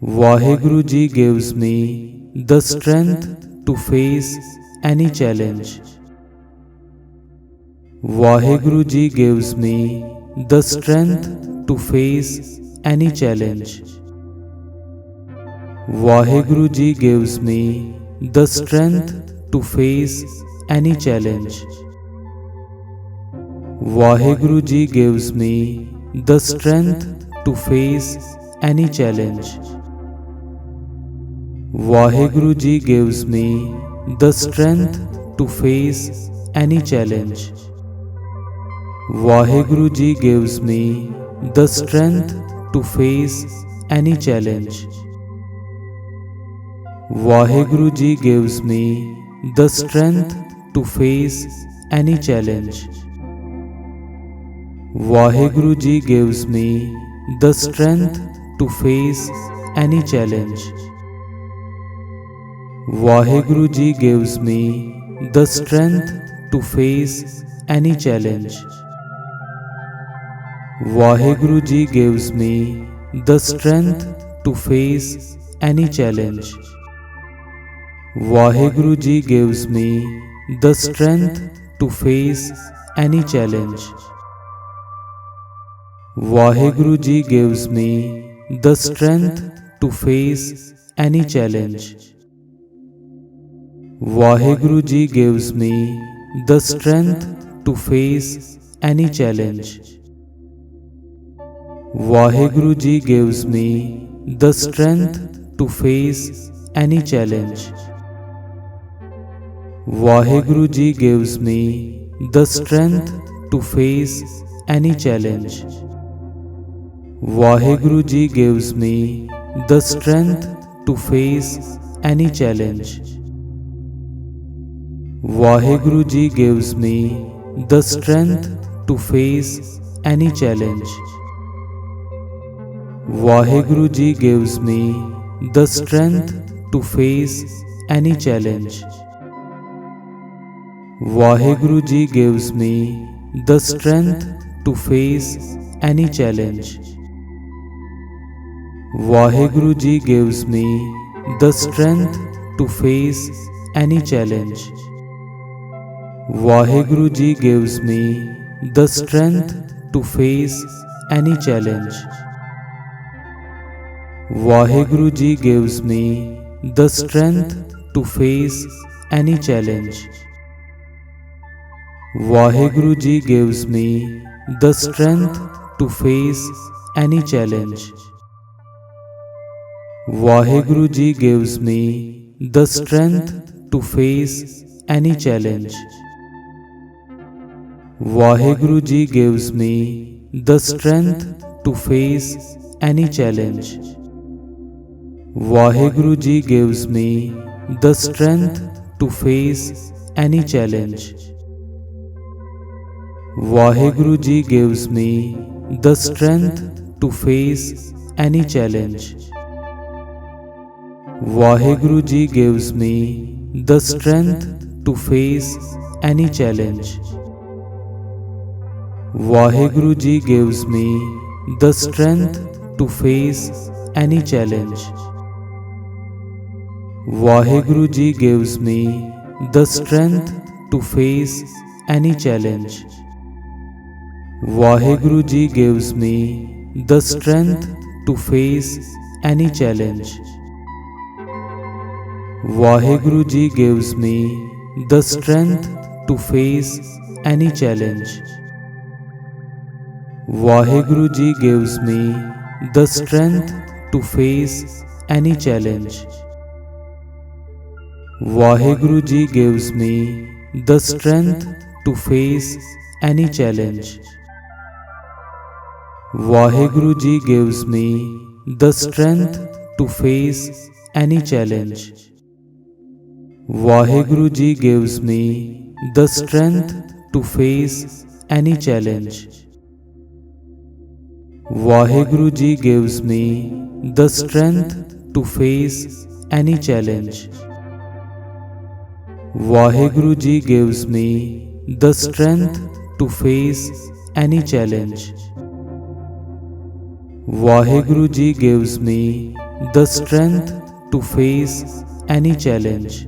Waheguru Ji gives me the strength to face any challenge. Waheguru Ji gives me the strength to face any challenge. Waheguru Ji gives me the strength to face any challenge. Waheguru Ji gives me the strength to face any challenge. Waheguru Ji gives me the strength to face any challenge. Waheguru Ji gives me the strength to face any challenge. Waheguru Ji gives me the strength to face any challenge. Waheguru Ji gives me the strength to face any challenge. Waheguru Ji gives me the strength to face any challenge. Waheguru Ji gives me the strength to face any challenge. Waheguru Ji gives me the strength to face any challenge. Waheguru Ji gives me the strength to face any challenge. Waheguru Ji gives me the strength to face any challenge. Waheguru Ji gives me the strength to face any challenge. Waheguru Ji gives me the strength to face any challenge. Waheguru Ji gives me the strength to face any challenge. Waheguru Ji gives me the strength to face any challenge. Waheguru Ji gives me the strength to face any challenge. Waheguru Ji gives me the strength to face any challenge. Waheguru Ji gives me the strength to face any challenge. Waheguru Ji gives me the strength to face any challenge. Waheguru Ji gives me the strength to face any challenge. Waheguru Ji gives me the strength to face any challenge. Waheguru Ji gives me the strength to face any challenge. Waheguru Ji gives me the strength to face any challenge. Waheguru Ji gives me the strength to face any challenge. Waheguru Ji gives me the strength to face any challenge. Waheguru Ji gives me the strength to face any challenge. Waheguru Ji gives me the strength to face any challenge. Waheguru Ji gives me the strength to face any challenge. Waheguru Ji gives me the strength to face any challenge. Waheguru Ji gives me the strength to face any challenge. Waheguru Ji gives me the strength to face any challenge. Waheguru Ji gives me the strength to face any challenge. Waheguru Ji gives me the strength to face any challenge. Waheguru Ji gives me the strength to face any challenge. Waheguru Ji gives me the strength to face any challenge. Waheguru Ji gives me the strength to face any challenge. Waheguru Ji gives me the strength to face any challenge.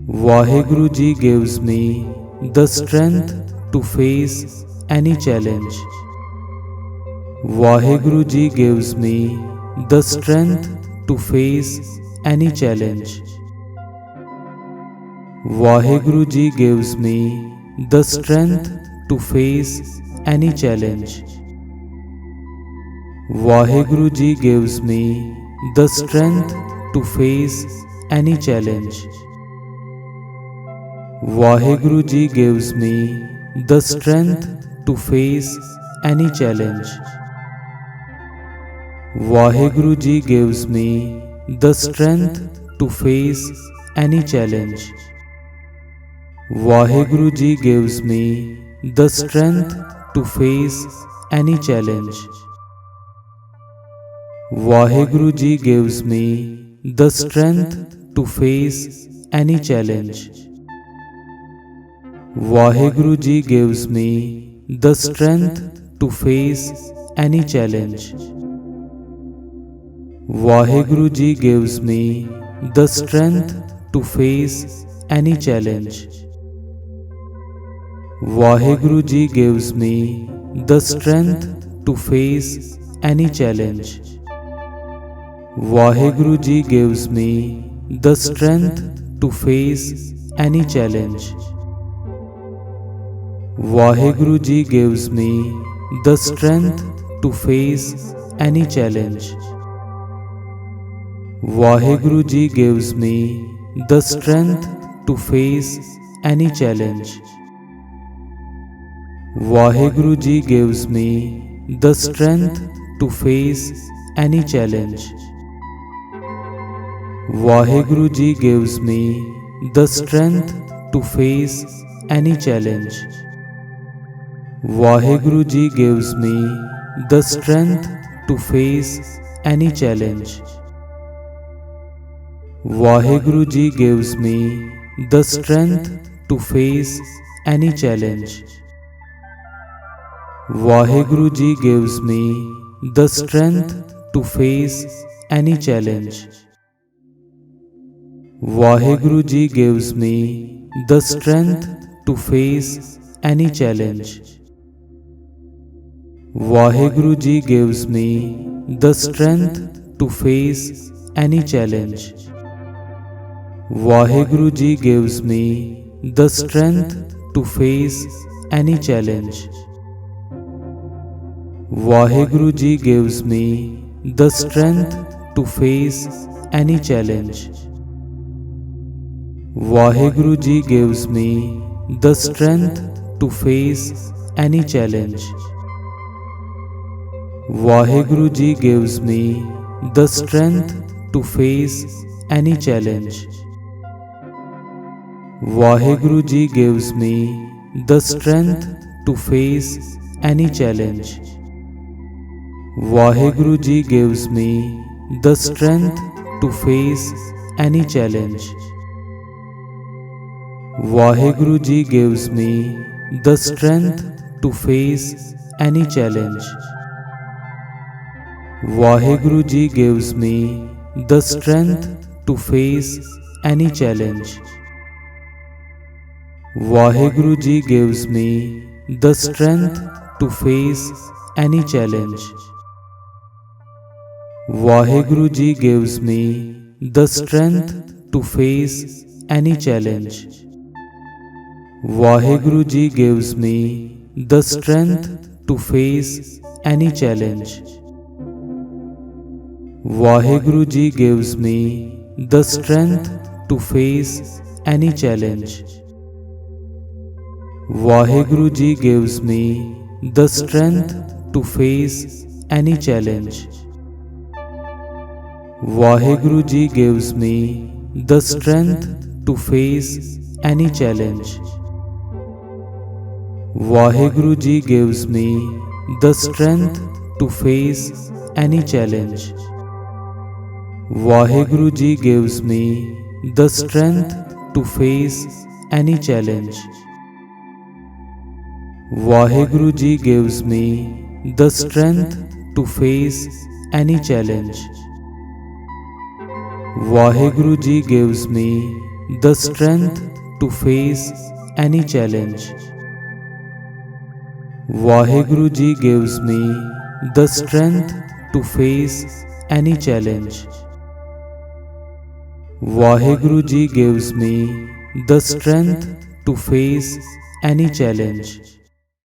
Vaheguru Ji gives me the strength to face any challenge. Vaheguru Ji gives me the strength to face any challenge. Vaheguru Ji gives me the strength to face any challenge. Vaheguru Ji gives me the strength to face any challenge. Vaheguru Ji gives me the strength to face any challenge. Vaheguru Ji gives me the strength to face any challenge. Vaheguru Ji gives me the strength to face any challenge. Vaheguru Ji gives me the strength to face any challenge. Vaheguru Ji gives me the strength to face any challenge. Vaheguru Ji gives me the strength to face any challenge. Vaheguru Ji gives me the strength to face any challenge. Vaheguru Ji gives me the strength to face any challenge. Vaheguru Ji gives me the strength to face any challenge. Vaheguru Ji gives me the strength to face any challenge. Vaheguru Ji gives me the strength to face any challenge. Vaheguru Ji gives me the strength to face any challenge. Vaheguru Ji gives me the strength to face any challenge. Vaheguru Ji gives me the strength to face any challenge. Vaheguru Ji gives me the strength to face any challenge. Vaheguru Ji gives me the strength to face any challenge. Vaheguru Ji gives me the strength to face any challenge. Vaheguru Ji gives me the strength to face any challenge. Vaheguru Ji gives me the strength to face any challenge. Vaheguru Ji gives me the strength to face any challenge. Vaheguru Ji gives me the strength to face any challenge. Vaheguru Ji gives me the strength to face any challenge. Vaheguru Ji gives me the strength to face any challenge. Vaheguru Ji gives me the strength to face any challenge. Vaheguru Ji gives me the strength to face any challenge. Vaheguru Ji gives me the strength to face any challenge. Vaheguru Ji gives me the strength to face any challenge. Vaheguru Ji gives me the strength to face any challenge. Vaheguru Ji gives me the strength to face any challenge. Vaheguru Ji gives me the strength to face any challenge. Vaheguru Ji gives me the strength to face any challenge. Vaheguru Ji gives me the strength to face any challenge. Vaheguru Ji gives me the strength to face any challenge. Vaheguru Ji gives me the strength to face any challenge. Vaheguru Ji gives me the strength to face any challenge. Vaheguru Ji gives me the strength to face any challenge. Vaheguru Ji gives me the strength to face any challenge.